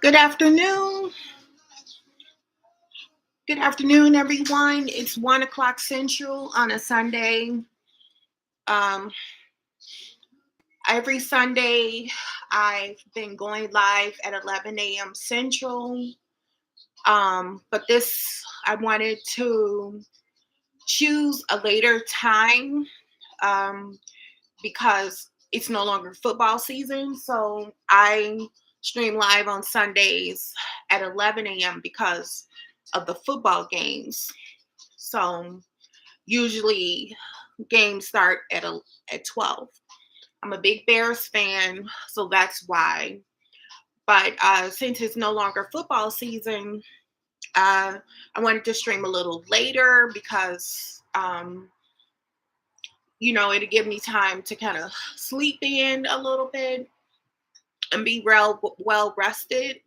Good afternoon. Good afternoon, everyone. It's 1 o'clock Central on a Sunday. Um, every Sunday, I've been going live at 11 a.m. Central. But I wanted to choose a later time um, because it's no longer football season. So I stream live on Sundays at 11 a.m. because of the football games. So usually games start at 12. I'm a big Bears fan, so that's why. But since it's no longer football season, I wanted to stream a little later because it'll give me time to kind of sleep in a little bit and be well rested.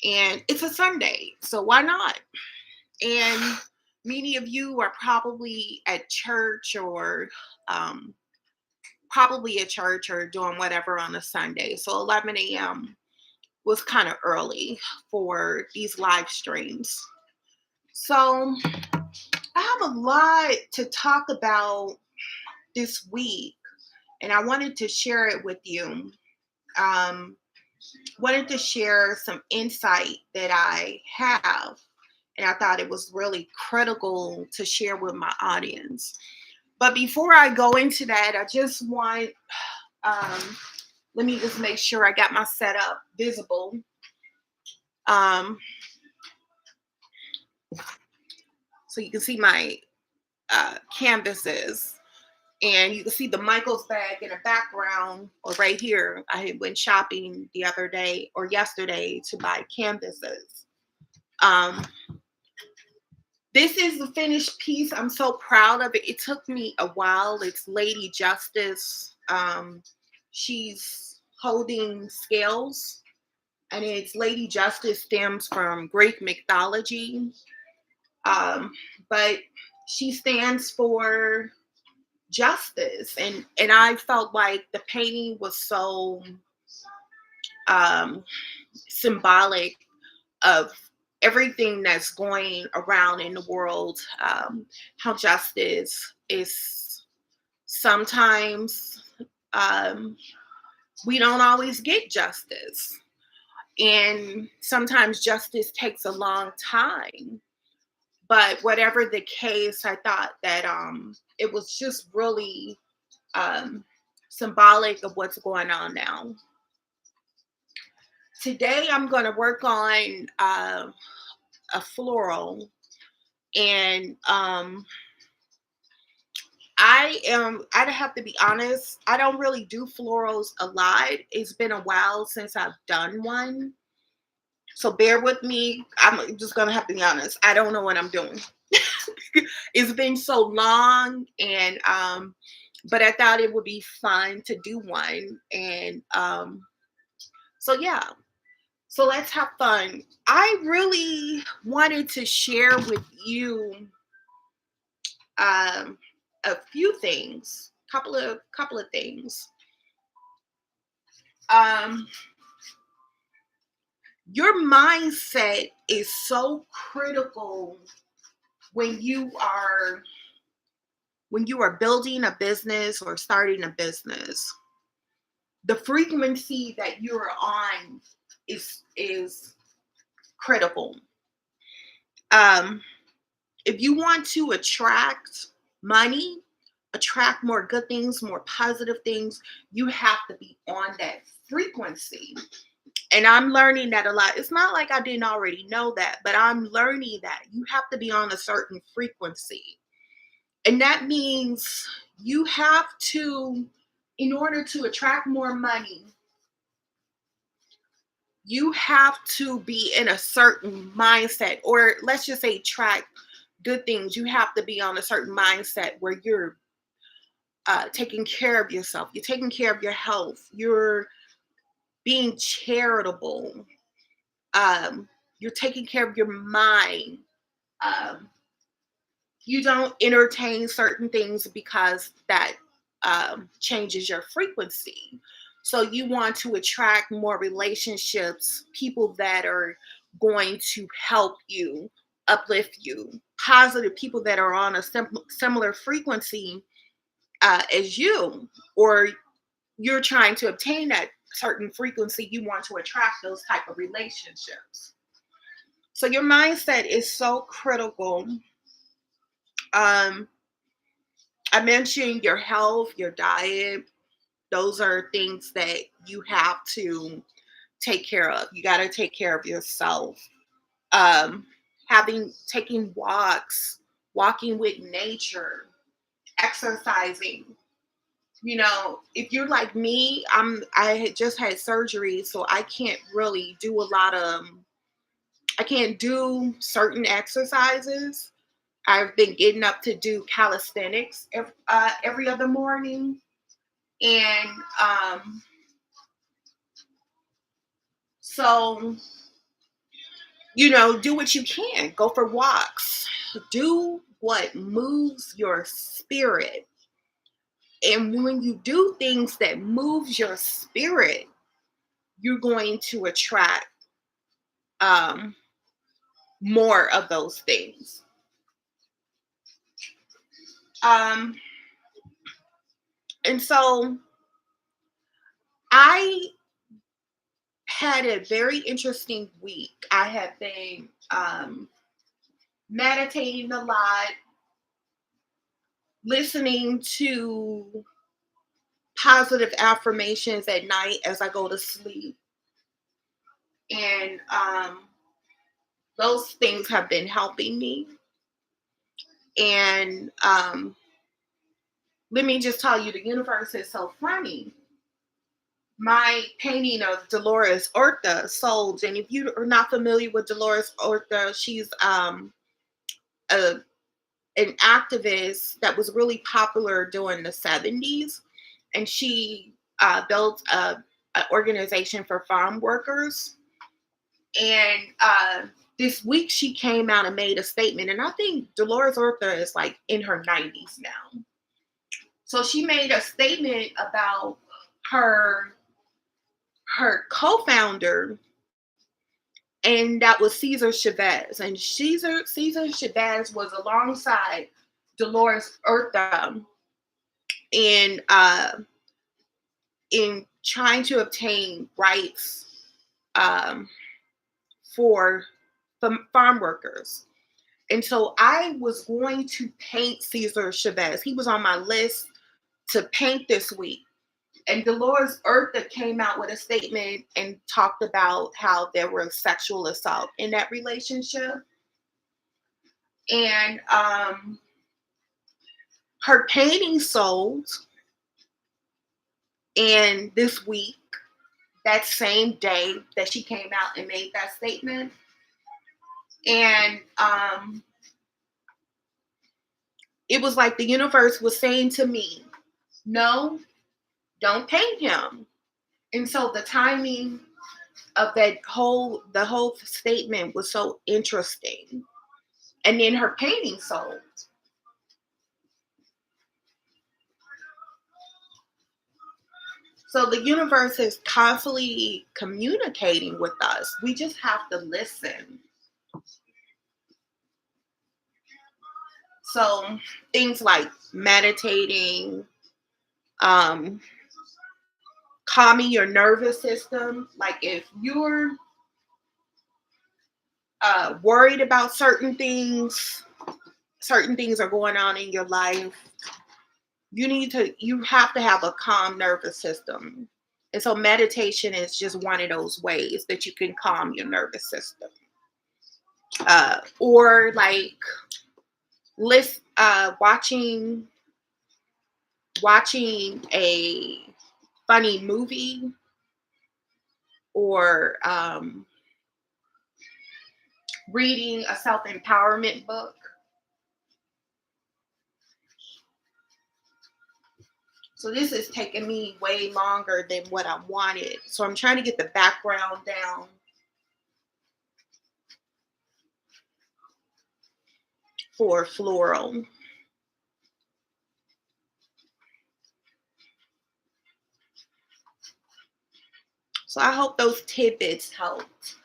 And it's a Sunday, so why not? And many of you are probably at church or um, doing whatever on a Sunday. So 11 a.m. was kind of early for these live streams. So I have a lot to talk about this week, and I wanted to share it with you. Um, wanted to share some insight that I have, and I thought it was really critical to share with my audience. But before I go into that, I just want let me just make sure I got my setup visible. Um, so you can see my canvases, and you can see the Michaels bag in the background, or right here. I went shopping the other day or yesterday to buy canvases. Um, this is the finished piece. I'm so proud of it. It took me a while. It's Lady Justice. She's holding scales, and it's Lady Justice stems from Greek mythology. Um, but she stands for justice, and I felt like the painting was so um, symbolic of everything that's going around in the world. How justice is sometimes we don't always get justice, and sometimes justice takes a long time. But whatever the case, I thought that it was just really um, symbolic of what's going on now. Today, I'm going to work on a floral, and I'd have to be honest, I don't really do florals a lot. It's been a while since I've done one. So bear with me. I'm just going to have to be honest. I don't know what I'm doing. It's been so long, and but I thought it would be fun to do one. And so yeah, so let's have fun. I really wanted to share with you um, a few things, couple of things. Um, your mindset is so critical when you are building a business or starting a business. The frequency that you're on is critical. Um, if you want to attract money, attract more good things, more positive things, you have to be on that frequency. And I'm learning that a lot. It's not like I didn't already know that, but I'm learning that you have to be on a certain frequency. And that means you have to, in order to attract more money, you have to be in a certain mindset, or let's just say track good things. You have to be on a certain mindset where you're taking care of yourself, you're taking care of your health, you're being charitable, um, you're taking care of your mind. um, you don't entertain certain things because that changes your frequency. So you want to attract more relationships, people that are going to help you, uplift you, positive people that are on a similar frequency as you, or you're trying to obtain that certain frequency. You want to attract those type of relationships. So your mindset is so critical. Um, I mentioned your health, your diet. Those are things that you have to take care of. You got to take care of yourself. Um, taking walks, walking with nature, exercising. You know, if you're like me, I had just had surgery, so I can't really do a lot of. I can't do certain exercises. I've been getting up to do calisthenics every other morning, and so do what you can. Go for walks. Do what moves your spirit. And when you do things that moves your spirit, you're going to attract um, more of those things. Um, and so I had a very interesting week. I have been meditating a lot, listening to positive affirmations at night as I go to sleep. And those things have been helping me. And let me just tell you, the universe is so funny. My painting of Dolores Huerta sold, and if you are not familiar with Dolores Huerta, she's a, an activist that was really popular during the 70s, and she built an organization for farm workers. And this week she came out and made a statement, and I think Dolores Huerta is like in her 90s now. So she made a statement about her co-founder, and that was Cesar Chavez. And Cesar Chavez was alongside Dolores Huerta in trying to obtain rights um, for farm workers. And so I was going to paint Cesar Chavez. He was on my list to paint this week. And Dolores Huerta came out with a statement and talked about how there was sexual assault in that relationship. And her painting sold. And this week, that same day that she came out and made that statement, and it was like the universe was saying to me, no, don't paint him. And so the timing of the whole statement was so interesting. And then her painting sold. So the universe is constantly communicating with us. We just have to listen. So things like meditating, um, calming your nervous system. Like if you're worried about certain things are going on in your life, you have to have a calm nervous system. And so meditation is just one of those ways that you can calm your nervous system. Or like watching a funny movie, or reading a self-empowerment book. So this is taking me way longer than what I wanted. So I'm trying to get the background down for floral. So I hope those tidbits helped.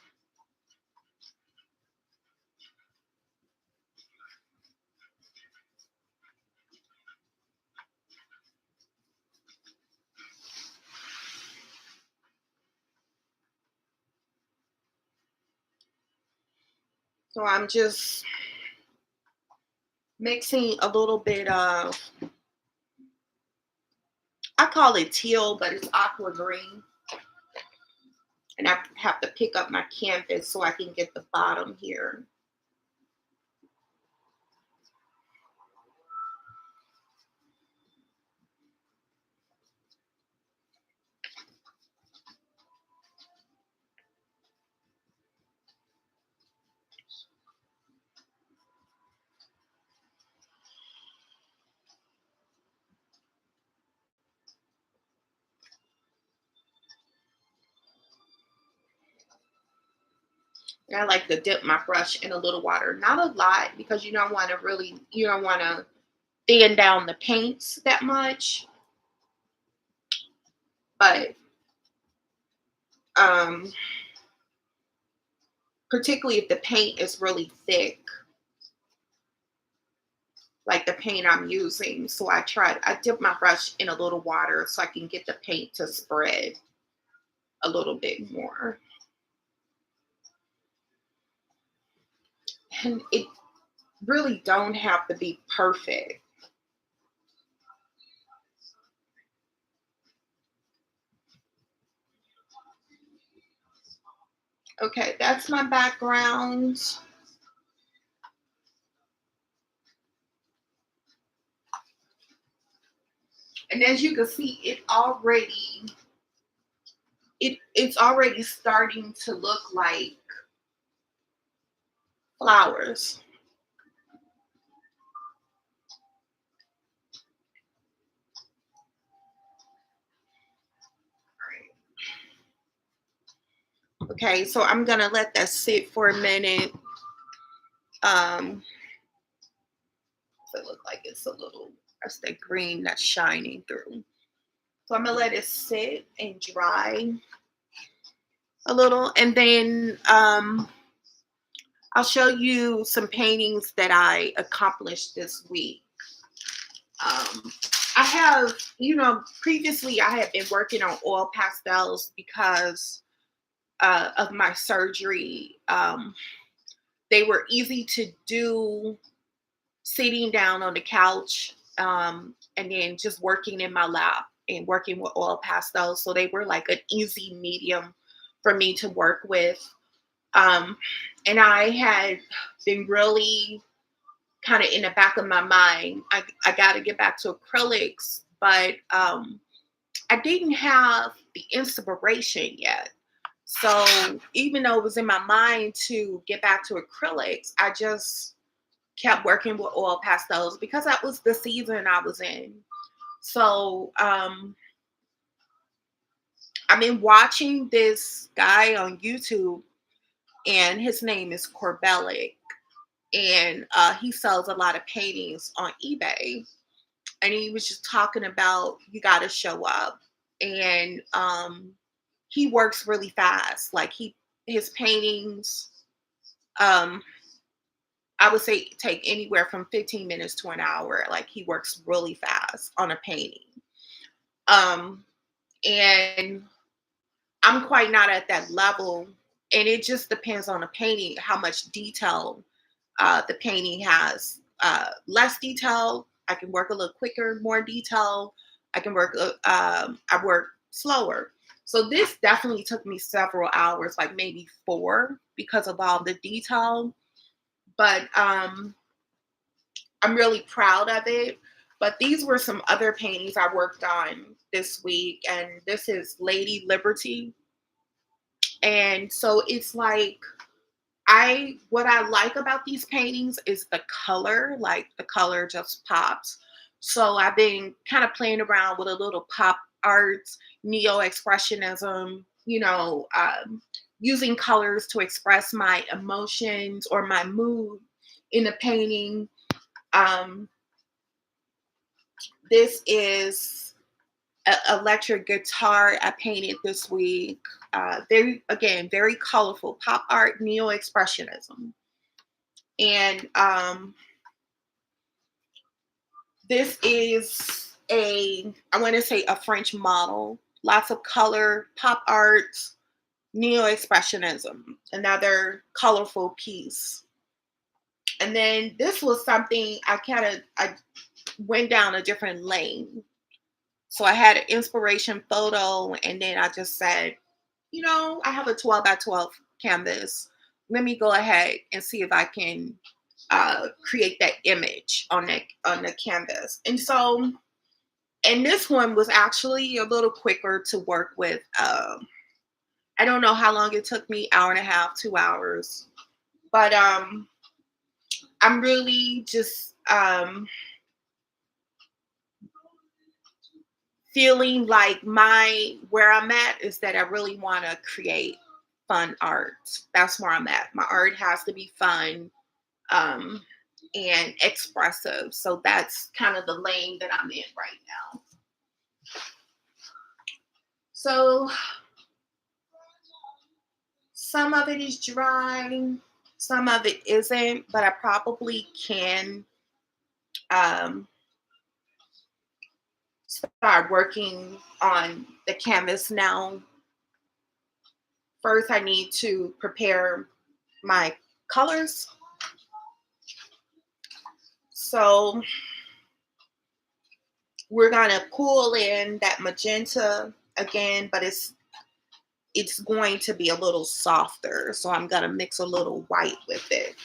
So I'm just mixing a little bit of, I call it teal, but it's aqua green. And I have to pick up my canvas so I can get the bottom here. And I like to dip my brush in a little water, not a lot, because you don't want to thin down the paints that much. But um, particularly if the paint is really thick, like the paint I'm using. So I dip my brush in a little water so I can get the paint to spread a little bit more. And it really don't have to be perfect. Okay, that's my background. And as you can see, it's already starting to look like flowers. Okay, so I'm gonna let that sit for a minute. It look like it's a little, that's the green that's shining through. So I'm gonna let it sit and dry a little, and then I'll show you some paintings that I accomplished this week. Um, I have, previously I had been working on oil pastels because of my surgery. They were easy to do sitting down on the couch, and then just working in my lap and working with oil pastels. So they were like an easy medium for me to work with. Um, and I had been really kind of in the back of my mind, I got to get back to acrylics, but I didn't have the inspiration yet. So even though it was in my mind to get back to acrylics, I just kept working with oil pastels because that was the season I was in. So I've been watching this guy on YouTube, and his name is Corbellic, and he sells a lot of paintings on eBay. And he was just talking about you got to show up, and he works really fast. Like his paintings, um, I would say take anywhere from 15 minutes to an hour. Like he works really fast on a painting. Um, and I'm quite not at that level. And it just depends on the painting, how much detail the painting has. Less detail, I can work a little quicker. More detail, I work slower. So this definitely took me several hours, like maybe 4, because of all the detail. But I'm really proud of it. But these were some other paintings I worked on this week, and this is Lady Liberty. And so it's like what I like about these paintings is the color, like the color just pops. So I've been kind of playing around with a little pop art, neo expressionism, using colors to express my emotions or my mood in a painting. Um, this is electric guitar I painted this week. Very colorful pop art, neo expressionism, and this is I want to say a French model. Lots of color, pop art, neo expressionism. Another colorful piece. And then this was something I went down a different lane. So I had an inspiration photo, and then I just said, I have a 12 by 12 canvas. Let me go ahead and see if I can create that image on the canvas. And this one was actually a little quicker to work with. I don't know how long it took me, hour and a half, 2 hours, but I'm really just feeling like where I'm at is that I really want to create fun art. That's where I'm at. My art has to be fun and expressive. So that's kind of the lane that I'm in right now. So some of it is dry, some of it isn't, but I probably can start working on the canvas now. First, I need to prepare my colors. So we're gonna pull in that magenta again, but it's going to be a little softer. So I'm gonna mix a little white with it.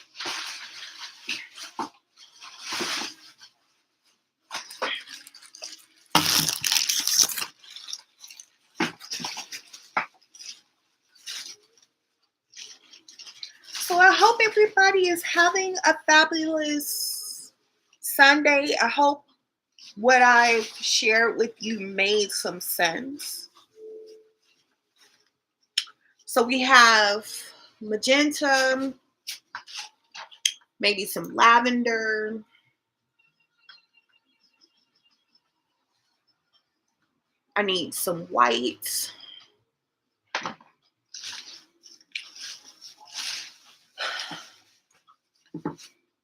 So I hope everybody is having a fabulous Sunday. I hope what I shared with you made some sense. So we have magenta, maybe some lavender. I need some white.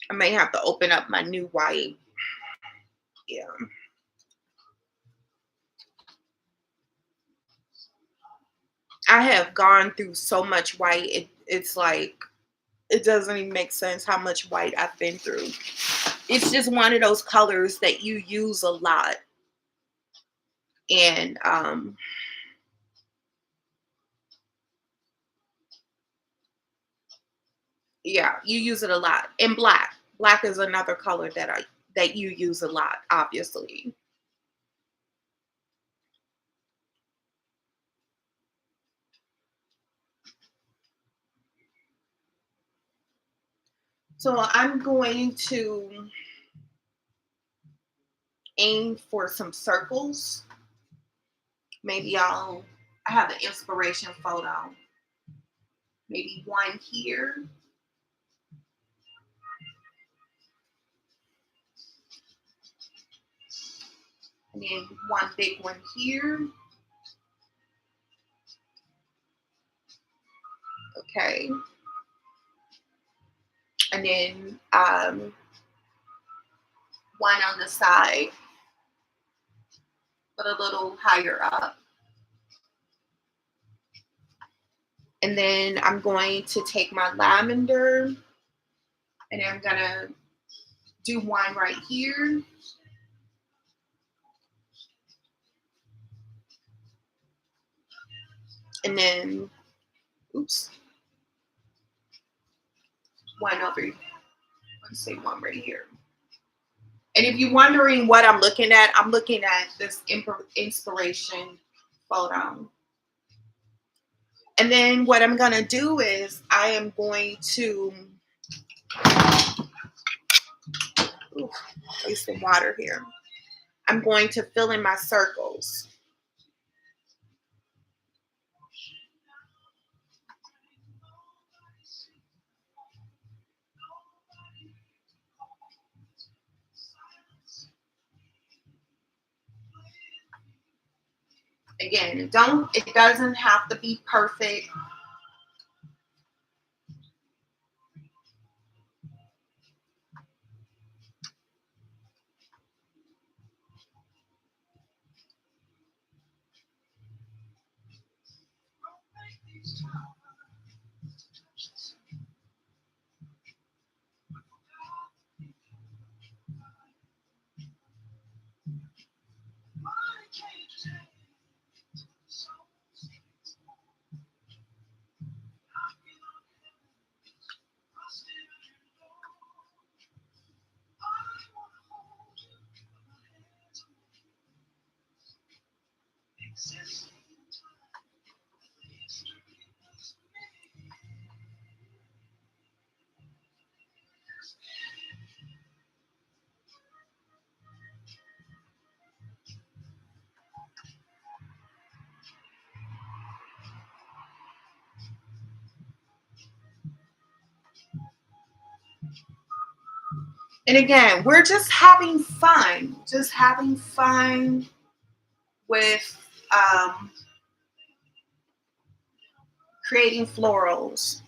I may have to open up my new white. Yeah. I have gone through so much white. It's like, it doesn't even make sense how much white I've been through. It's just one of those colors that you use a lot. And yeah, you use it a lot. And black. Black is another color that you use a lot, obviously. So I'm going to aim for some circles. Maybe I have an inspiration photo. Maybe one here. And then one big one here. Okay. And then one on the side, but a little higher up. And then I'm going to take my lavender and I'm gonna do one right here. And then, oops, one over, let's say one right here. And if you're wondering what I'm looking at this inspiration photo. And then what I'm gonna do is I am going to, waste some water here. I'm going to fill in my circles. Again, it doesn't have to be perfect. And again, we're just having fun. Just having fun with creating florals.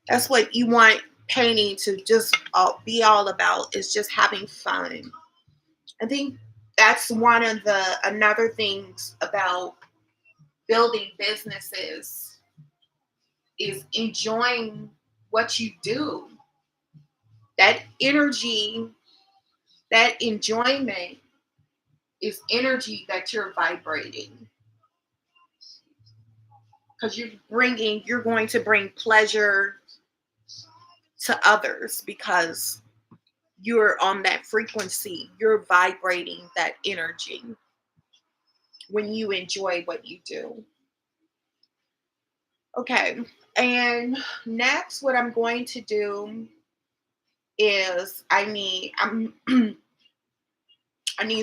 That's what you want painting to just be all about, is just having fun. I think that's one of the another things about building businesses is enjoying what you do. That energy, that enjoyment is energy that you're vibrating, because you're going to bring pleasure to others because you're on that frequency. You're vibrating that energy when you enjoy what you do. Okay, and next what I'm going to do is I need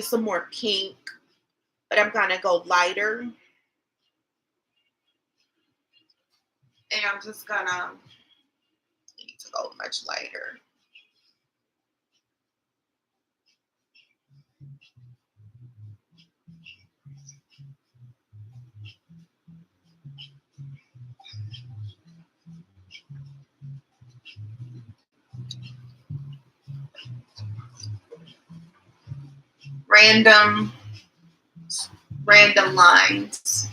some more pink, but I'm gonna go lighter, and I'm just gonna need to go much lighter. Random lines.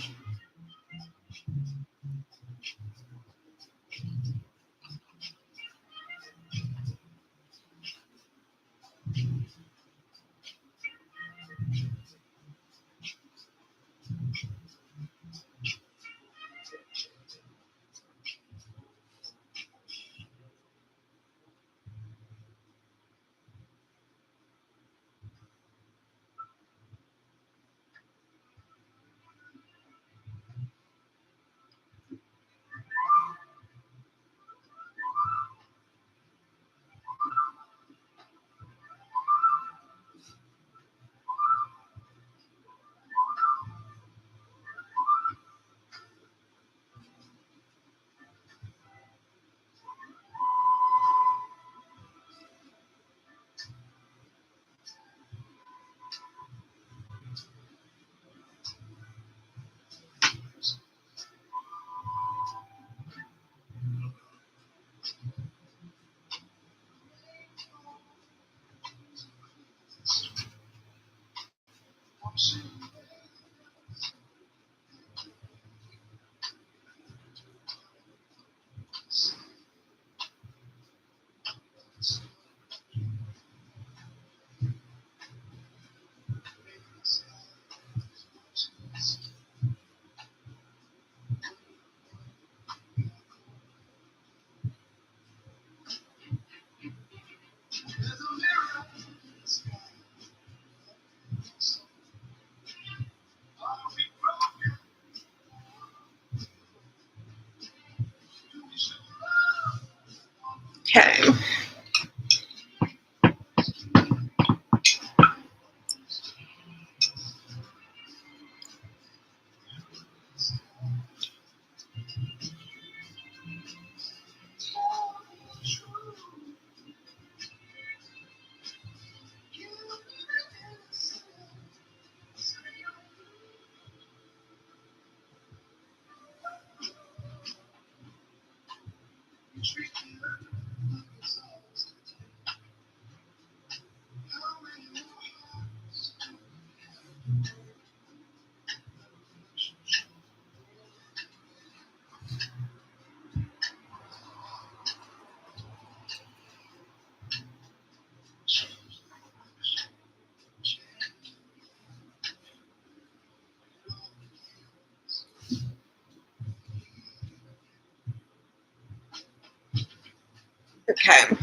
Okay.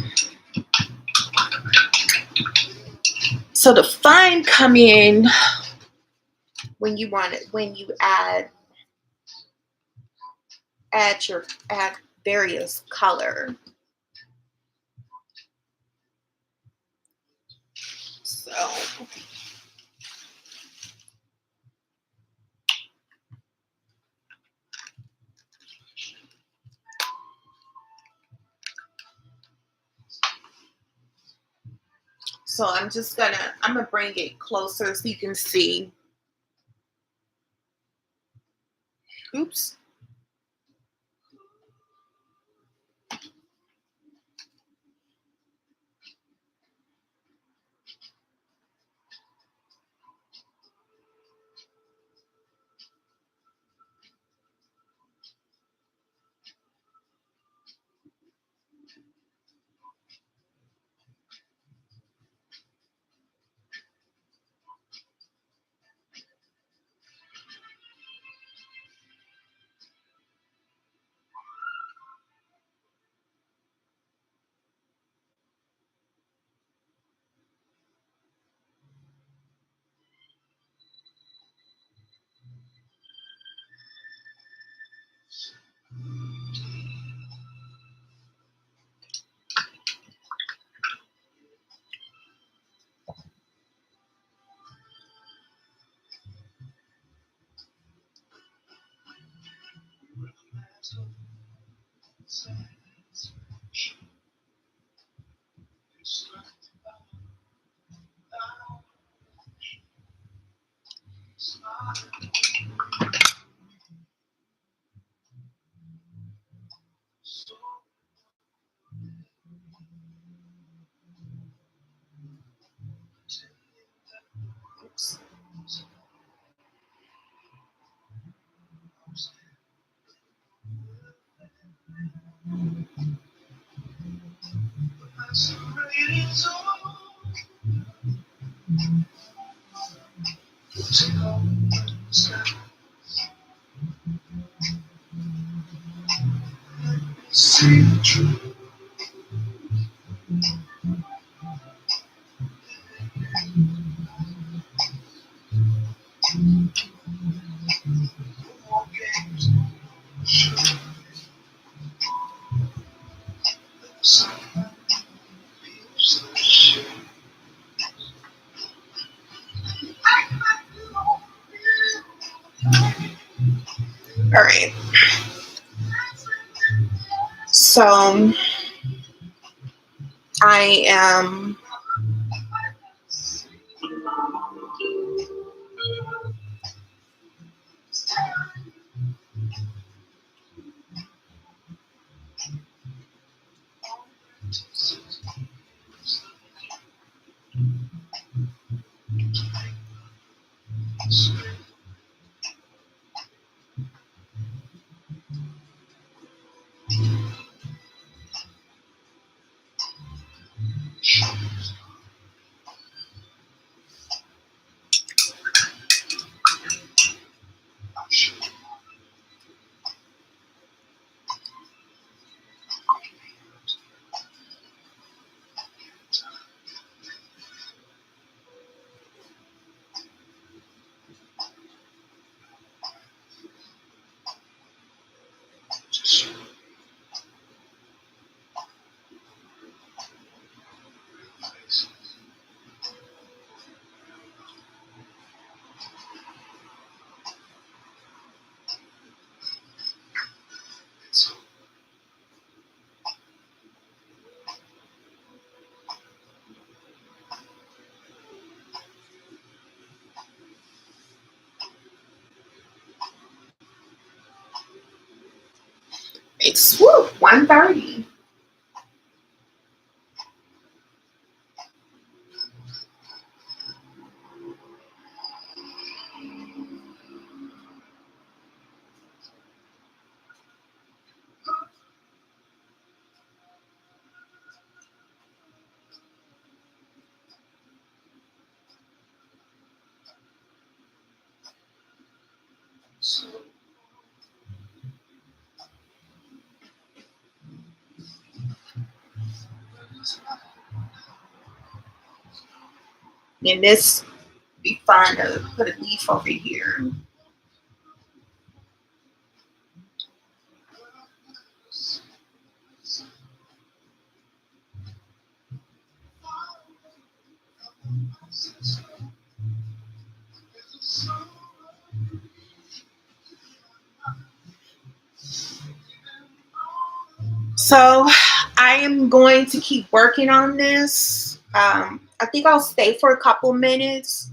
So the fine come in when you want it, when you add various color. So I'm gonna bring it closer so you can see. Oops. All right. So I am it's 1:30. And this be fun to put a leaf over here. So I am going to keep working on this. I think I'll stay for a couple minutes.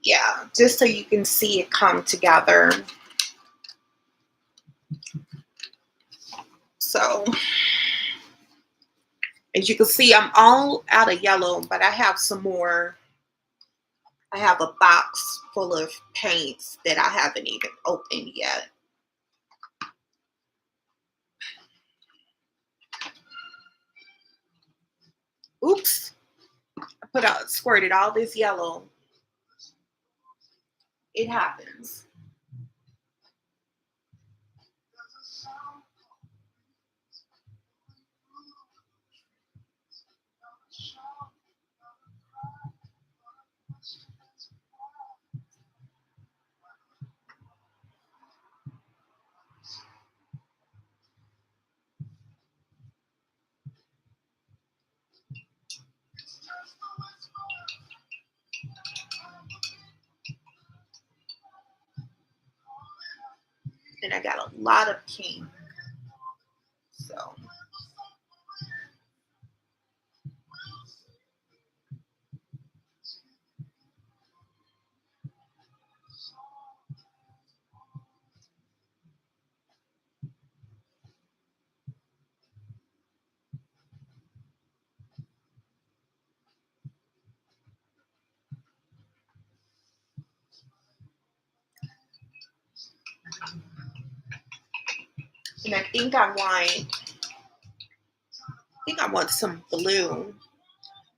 Yeah, just so you can see it come together. So as you can see, I'm all out of yellow, but I have some more. I have a box full of paints that I haven't even opened yet. Oops, squirted all this yellow. It happens. And I got a lot of pink. So and I think I want some blue.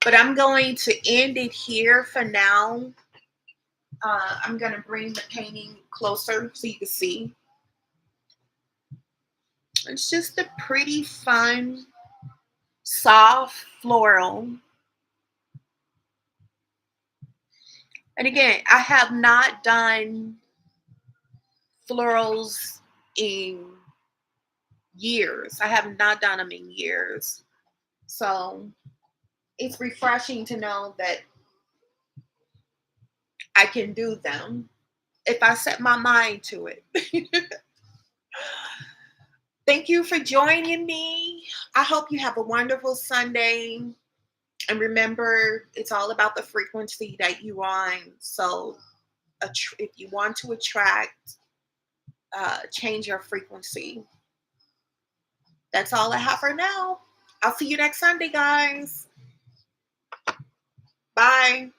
But I'm going to end it here for now. I'm going to bring the painting closer so you can see. It's just a pretty fun, soft floral. And again, I have not done florals in years. I have not done them in years. So it's refreshing to know that I can do them if I set my mind to it. Thank you for joining me. I hope you have a wonderful Sunday. And remember, it's all about the frequency that you on. So if you want to attract, change your frequency. That's all I have for now. I'll see you next Sunday, guys. Bye.